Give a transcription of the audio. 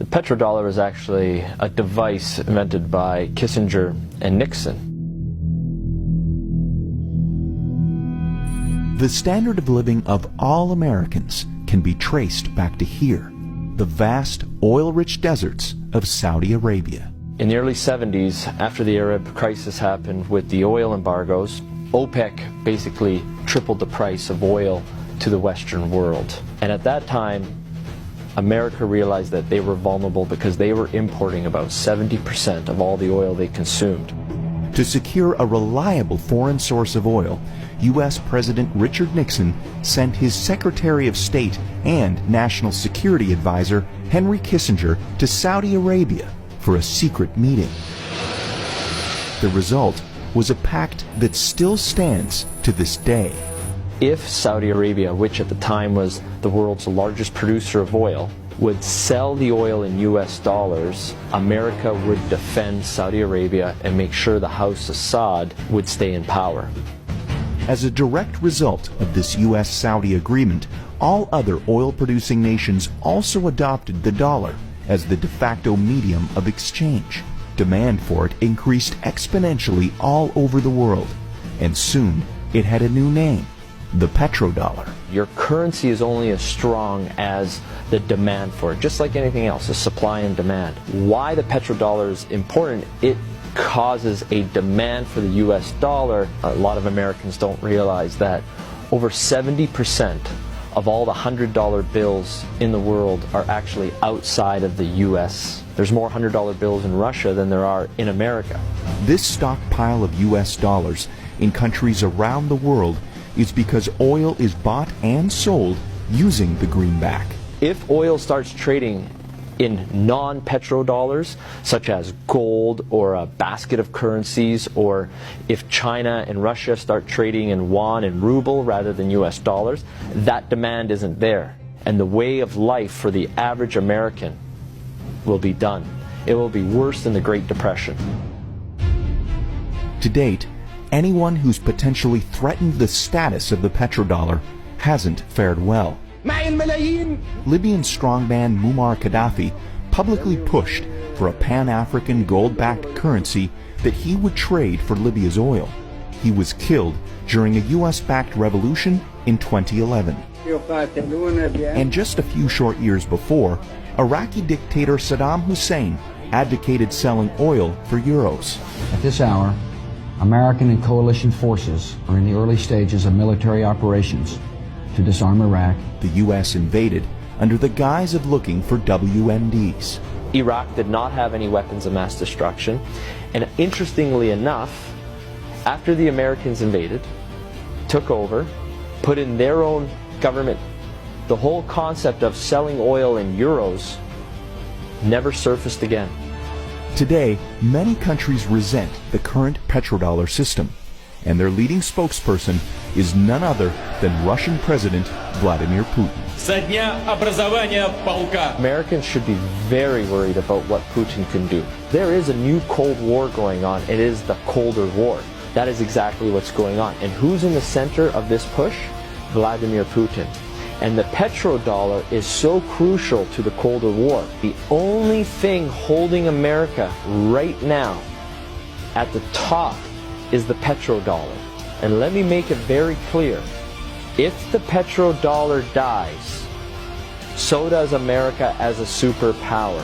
The petrodollar is actually a device invented by Kissinger and Nixon. The standard of living of all Americans can be traced back to here, the vast oil-rich deserts of Saudi Arabia. In the early 70s, after the Arab crisis happened with the oil embargoes, OPEC basically tripled the price of oil to the Western world. And at that time, America realized that they were vulnerable because they were importing about 70% of all the oil they consumed. To secure a reliable foreign source of oil, U.S. President Richard Nixon sent his Secretary of State and National Security Advisor Henry Kissinger to Saudi Arabia for a secret meeting. The result was a pact that still stands to this day. If Saudi Arabia, which at the time was the world's largest producer of oil, would sell the oil in US dollars, America would defend Saudi Arabia and make sure the House Assad would stay in power. As a direct result of this U.S.-Saudi agreement, all other oil-producing nations also adopted the dollar as the de facto medium of exchange. Demand for it increased exponentially all over the world, and soon it had a new name, the petrodollar. Your currency is only as strong as the demand for it, just like anything else, the supply and demand. Why the petrodollar is important, it causes a demand for the US dollar. A lot of Americans don't realize that over 70% of all the $100 bills in the world are actually outside of the US. There's more $100 bills in Russia than there are in America. This stockpile of US dollars in countries around the world is because oil is bought and sold using the greenback. If oil starts trading in non-petrodollars, such as gold or a basket of currencies, or if China and Russia start trading in yuan and ruble rather than US dollars, that demand isn't there. And the way of life for the average American will be done. It will be worse than the Great Depression. To date, anyone who's potentially threatened the status of the petrodollar hasn't fared well. Libyan strongman Muammar Gaddafi publicly pushed for a Pan-African gold-backed currency that he would trade for Libya's oil. He was killed during a US-backed revolution in 2011. And just a few short years before, Iraqi dictator Saddam Hussein advocated selling oil for euros. At this hour, American and coalition forces are in the early stages of military operations to disarm Iraq. The U.S. invaded under the guise of looking for WMDs. Iraq did not have any weapons of mass destruction, and interestingly enough, after the Americans invaded, took over, put in their own government, the whole concept of selling oil in euros never surfaced again. Today, many countries resent the current petrodollar system, and their leading spokesperson is none other than Russian President Vladimir Putin. Americans should be very worried about what Putin can do. There is a new Cold War going on. It is the colder war. That is exactly what's going on. And who's in the center of this push? Vladimir Putin. And the petrodollar is so crucial to the colder war. The only thing holding America right now at the top is the petrodollar. And let me make it very clear. If the petrodollar dies, so does America as a superpower.